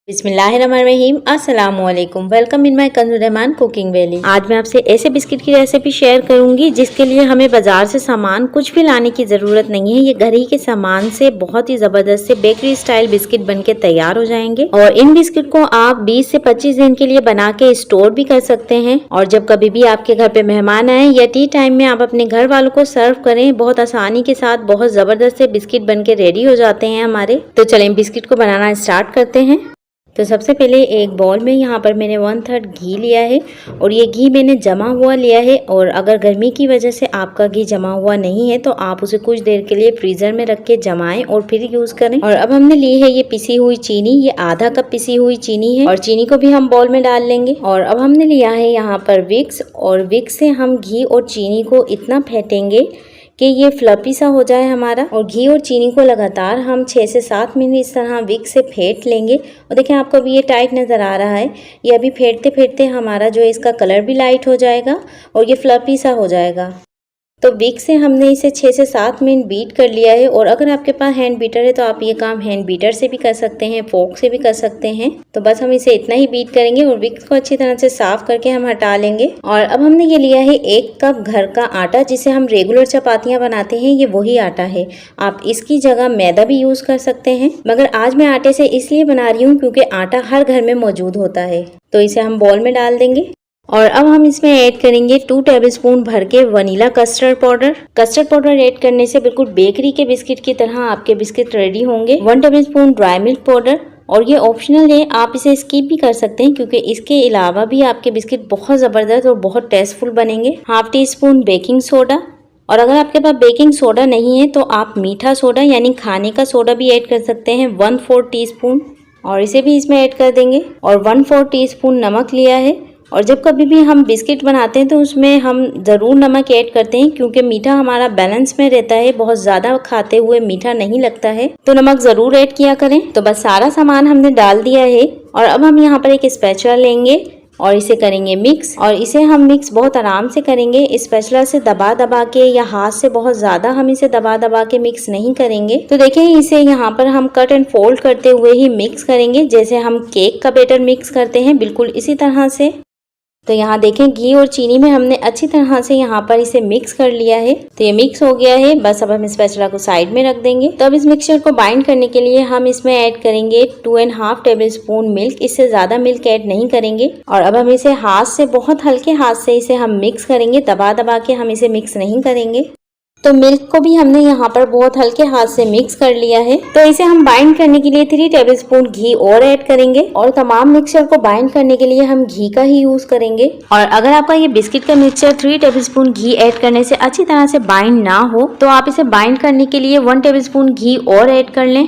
बिस्मिल्लाहिर्रहमानिर्रहीम, अस्सलामुअलैकुम। Welcome in my Kanjur Rahman cooking valley. आज मैं आपसे ऐसे बिस्किट की रेसिपी शेयर करूंगी जिसके लिए हमें बाजार से सामान कुछ भी लाने की ज़रूरत नहीं है। ये घर ही के सामान से बहुत ही ज़बरदस्त से बेकरी स्टाइल बिस्किट बनके तैयार हो जाएंगे और इन बिस्किट को आप 20 से 25 दिन के लिए बना के स्टोर भी कर सकते हैं। और जब कभी भी आपके घर पे मेहमान आए या टी टाइम में आप अपने घर वालों को सर्व करें, बहुत आसानी के साथ बहुत ज़बरदस्त से बिस्किट बनके रेडी हो जाते हैं हमारे। तो चलें बिस्किट को बनाना स्टार्ट करते हैं। तो सबसे पहले एक बॉल में यहाँ पर मैंने 1/3 घी लिया है और ये घी मैंने जमा हुआ लिया है। और अगर गर्मी की वजह से आपका घी जमा हुआ नहीं है तो आप उसे कुछ देर के लिए फ्रीज़र में रख के जमाएं और फिर यूज़ करें। और अब हमने ली है ये पिसी हुई चीनी, ये आधा कप पिसी हुई चीनी है और चीनी को भी हम बॉल में डाल लेंगे। और अब हमने लिया है यहाँ पर विक्स, और विक्स से हम घी और चीनी को इतना फेंटेंगे कि ये फ्लफी सा हो जाए हमारा। और घी और चीनी को लगातार हम 6 से 7 मिनट इस तरह विक्स से फेंट लेंगे। और देखें आपको अभी ये टाइट नज़र आ रहा है, ये अभी फेंटते फेंटते हमारा जो है इसका कलर भी लाइट हो जाएगा और ये फ्लफी सा हो जाएगा। तो विक्स से हमने इसे 6 से 7 मिनट बीट कर लिया है। और अगर आपके पास हैंड बीटर है तो आप ये काम हैंड बीटर से भी कर सकते हैं, फोक से भी कर सकते हैं। तो बस हम इसे इतना ही बीट करेंगे और विक्स को अच्छी तरह से साफ करके हम हटा लेंगे। और अब हमने ये लिया है 1 कप घर का आटा, जिसे हम रेगुलर चपातियां बनाते हैं, ये वही आटा है। आप इसकी जगह मैदा भी यूज कर सकते हैं, मगर आज मैं आटे से इसलिए बना रही हूँ क्योंकि आटा हर घर में मौजूद होता है। तो इसे हम बॉल में डाल देंगे। और अब हम इसमें ऐड करेंगे 2 टेबलस्पून भर के vanilla custard powder. Custard powder add करने से बिल्कुल बेकरी के बिस्किट की तरह आपके बिस्किट रेडी होंगे। 1 टेबलस्पून ड्राई मिल्क पाउडर, और ये ऑप्शनल है, आप इसे स्किप भी कर सकते हैं क्योंकि इसके अलावा भी आपके बिस्किट बहुत ज़बरदस्त और बहुत टेस्टफुल बनेंगे। 1/2 टीस्पून बेकिंग सोडा, और अगर आपके पास बेकिंग सोडा नहीं है तो आप मीठा सोडा यानी खाने का सोडा भी ऐड कर सकते हैं, 1/4 टीस्पून, और इसे भी इसमें ऐड कर देंगे। और 1/4 टीस्पून नमक लिया है। और जब कभी भी हम बिस्किट बनाते हैं तो उसमें हम ज़रूर नमक ऐड करते हैं क्योंकि मीठा हमारा बैलेंस में रहता है, बहुत ज़्यादा खाते हुए मीठा नहीं लगता है, तो नमक ज़रूर ऐड किया करें। तो बस सारा सामान हमने डाल दिया है। और अब हम यहाँ पर एक स्पैचुला लेंगे और इसे करेंगे मिक्स। और इसे हम मिक्स बहुत आराम से करेंगे, स्पैचुला से दबा दबा के या हाथ से बहुत ज़्यादा हम इसे दबा दबा के मिक्स नहीं करेंगे। तो देखिए इसे यहाँ पर हम कट एंड फोल्ड करते हुए ही मिक्स करेंगे, जैसे हम केक का बैटर मिक्स करते हैं, बिल्कुल इसी तरह से। तो यहाँ देखें घी और चीनी में हमने अच्छी तरह से यहाँ पर इसे मिक्स कर लिया है। तो ये मिक्स हो गया है, बस अब हम स्पैचुला को साइड में रख देंगे। तो अब इस मिक्सचर को बाइंड करने के लिए हम इसमें ऐड करेंगे 2.5 टेबलस्पून मिल्क, इससे ज़्यादा मिल्क ऐड नहीं करेंगे। और अब हम इसे हाथ से, बहुत हल्के हाथ से इसे हम मिक्स करेंगे, दबा दबा के हम इसे मिक्स नहीं करेंगे। तो मिल्क को भी हमने यहाँ पर बहुत हल्के हाथ से मिक्स कर लिया है। तो इसे हम बाइंड करने के लिए 3 टेबलस्पून घी और ऐड करेंगे। और तमाम मिक्सचर को बाइंड करने के लिए हम घी का ही यूज करेंगे। और अगर आपका ये बिस्किट का मिक्सचर 3 टेबलस्पून घी ऐड करने से अच्छी तरह से बाइंड ना हो तो आप इसे बाइंड करने के लिए 1 टेबलस्पून घी और ऐड कर लें।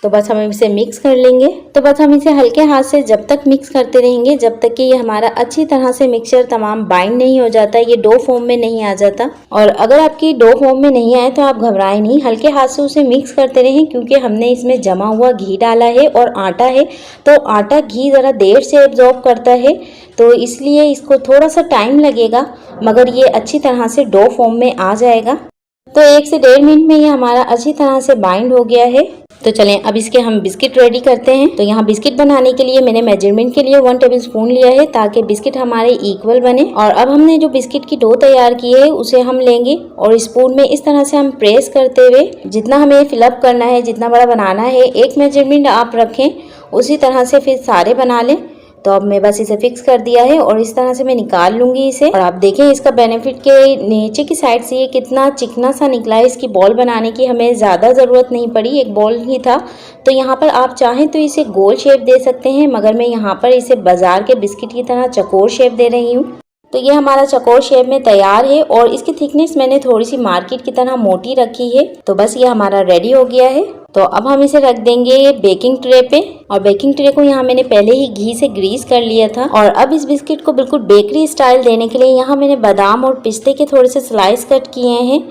तो बस हम इसे मिक्स कर लेंगे। तो बस हम इसे हल्के हाथ से जब तक मिक्स करते रहेंगे जब तक कि ये हमारा अच्छी तरह से मिक्सचर तमाम बाइंड नहीं हो जाता, ये डो फॉर्म में नहीं आ जाता। और अगर आपकी डो फॉर्म में नहीं आए तो आप घबराएं नहीं, हल्के हाथ से उसे मिक्स करते रहें क्योंकि हमने इसमें जमा हुआ घी डाला है और आटा है, तो आटा घी ज़रा देर से एब्जॉर्ब करता है, तो इसलिए इसको थोड़ा सा टाइम लगेगा, मगर ये अच्छी तरह से डो फॉर्म में आ जाएगा। तो 1 से 1.5 मिनट में ये हमारा अच्छी तरह से बाइंड हो गया है। तो चलें अब इसके हम बिस्किट रेडी करते हैं। तो यहाँ बिस्किट बनाने के लिए मैंने मेजरमेंट के लिए 1 टेबलस्पून लिया है ताकि बिस्किट हमारे इक्वल बने। और अब हमने जो बिस्किट की डो तैयार की है उसे हम लेंगे और स्पून में इस तरह से हम प्रेस करते हुए जितना हमें फिलअप करना है, जितना बड़ा बनाना है, एक मेजरमेंट आप रखें, उसी तरह से फिर सारे बना लें। तो अब मैं बस इसे फिक्स कर दिया है और इस तरह से मैं निकाल लूंगी इसे। और आप देखें इसका बेनिफिट के नीचे की साइड से ये कितना चिकना सा निकला है। इसकी बॉल बनाने की हमें ज़्यादा ज़रूरत नहीं पड़ी, एक बॉल ही था। तो यहाँ पर आप चाहें तो इसे गोल शेप दे सकते हैं, मगर मैं यहाँ पर इसे बाजार के बिस्किट की तरह चकोर शेप दे रही हूँ। तो ये हमारा चकोर शेप में तैयार है और इसकी थिकनेस मैंने थोड़ी सी मार्केट की तरह मोटी रखी है। तो बस ये हमारा रेडी हो गया है। तो अब हम इसे रख देंगे बेकिंग ट्रे पे। और बेकिंग ट्रे को यहाँ मैंने पहले ही घी से ग्रीस कर लिया था। और अब इस बिस्किट को बिल्कुल बेकरी स्टाइल देने के लिए यहाँ मैंने बादाम और पिस्ते के थोड़े से स्लाइस कट किए हैं।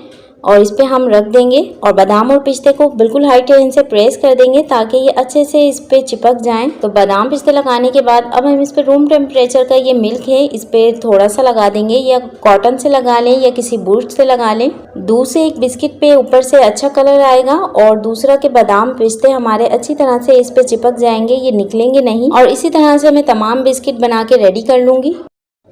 और इस पे हम रख देंगे और बादाम और पिस्ते को बिल्कुल हाई टेंशन से प्रेस कर देंगे ताकि ये अच्छे से इस पे चिपक जाएं। तो बादाम पिस्ते लगाने के बाद अब हम इस पे रूम टेम्परेचर का ये मिल्क है इस पे थोड़ा सा लगा देंगे, या कॉटन से लगा लें या किसी बूस्ट से लगा लें। दूध से एक बिस्किट पे ऊपर से अच्छा कलर आएगा और दूसरा के बादाम पिस्ते हमारे अच्छी तरह से इस पे चिपक जाएंगे, ये निकलेंगे नहीं। और इसी तरह से मैं तमाम बिस्किट बना के रेडी कर लूंगी।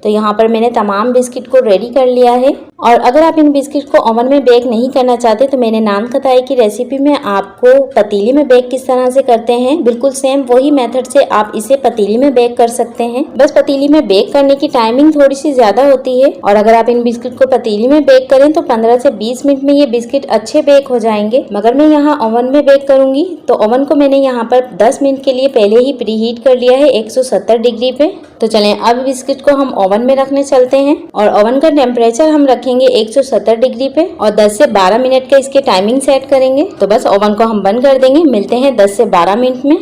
तो यहाँ पर मैंने तमाम बिस्किट को रेडी कर लिया है। और अगर आप इन बिस्किट को ओवन में बेक नहीं करना चाहते तो मैंने नान खताई की रेसिपी में आपको पतीली में बेक किस तरह से करते हैं, बिल्कुल सेम वही मेथड से आप इसे पतीली में बेक कर सकते हैं। बस पतीली में बेक करने की टाइमिंग थोड़ी सी ज्यादा होती है और अगर आप इन बिस्किट को पतीली में बेक करें तो 15 से 20 मिनट में ये बिस्किट अच्छे बेक हो जाएंगे। मगर मैं यहाँ ओवन में बेक करूंगी तो ओवन को मैंने यहाँ पर 10 मिनट के लिए पहले ही प्री हीट कर लिया है 170 डिग्री पे। तो चलें अब बिस्किट को हम ओवन में रखने चलते हैं और ओवन का टेम्परेचर हम रखेंगे 170 डिग्री पे और 10 से 12 मिनट का इसके टाइमिंग सेट करेंगे। तो बस ओवन को हम बंद कर देंगे, मिलते हैं 10 से 12 मिनट में।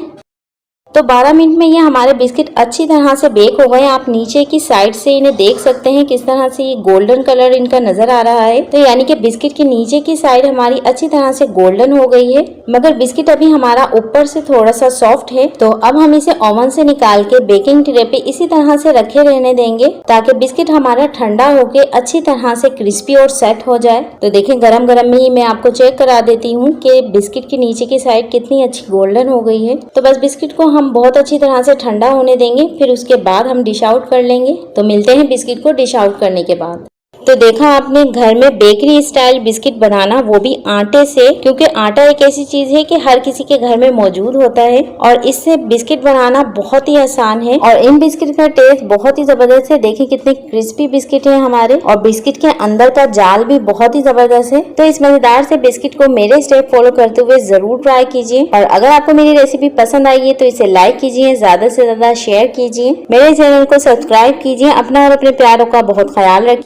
तो 12 मिनट में ये हमारे बिस्किट अच्छी तरह से बेक हो गए। आप नीचे की साइड से इन्हें देख सकते हैं किस तरह से ये गोल्डन कलर इनका नजर आ रहा है। तो यानी कि बिस्किट के नीचे की साइड हमारी अच्छी तरह से गोल्डन हो गई है, मगर बिस्किट अभी हमारा ऊपर से थोड़ा सा सॉफ्ट है। तो अब हम इसे ओवन से निकाल के बेकिंग ट्रे पे इसी तरह से रखे रहने देंगे ताकि बिस्किट हमारा ठंडा होके अच्छी तरह से क्रिस्पी और सेट हो जाए। तो देखें गरम गरम में ही मैं आपको चेक करा देती हूँ कि बिस्किट की नीचे की साइड कितनी अच्छी गोल्डन हो गई है। तो बस बिस्किट को हम बहुत अच्छी तरह से ठंडा होने देंगे, फिर उसके बाद हम डिश आउट कर लेंगे। तो मिलते हैं बिस्किट को डिश आउट करने के बाद। तो देखा आपने घर में बेकरी स्टाइल बिस्किट बनाना, वो भी आटे से, क्योंकि आटा एक ऐसी चीज है कि हर किसी के घर में मौजूद होता है और इससे बिस्किट बनाना बहुत ही आसान है और इन बिस्किट का टेस्ट बहुत ही जबरदस्त है। देखिए कितने क्रिस्पी बिस्किट है हमारे और बिस्किट के अंदर का जाल भी बहुत ही जबरदस्त है। तो इस मजेदार से बिस्किट को मेरे स्टेप फॉलो करते हुए जरूर ट्राई कीजिए और अगर आपको मेरी रेसिपी पसंद आई है तो इसे लाइक कीजिए, ज्यादा से ज्यादा शेयर कीजिए, मेरे चैनल को सब्सक्राइब कीजिए। अपना और अपने प्यारों का बहुत ख्याल रखिए।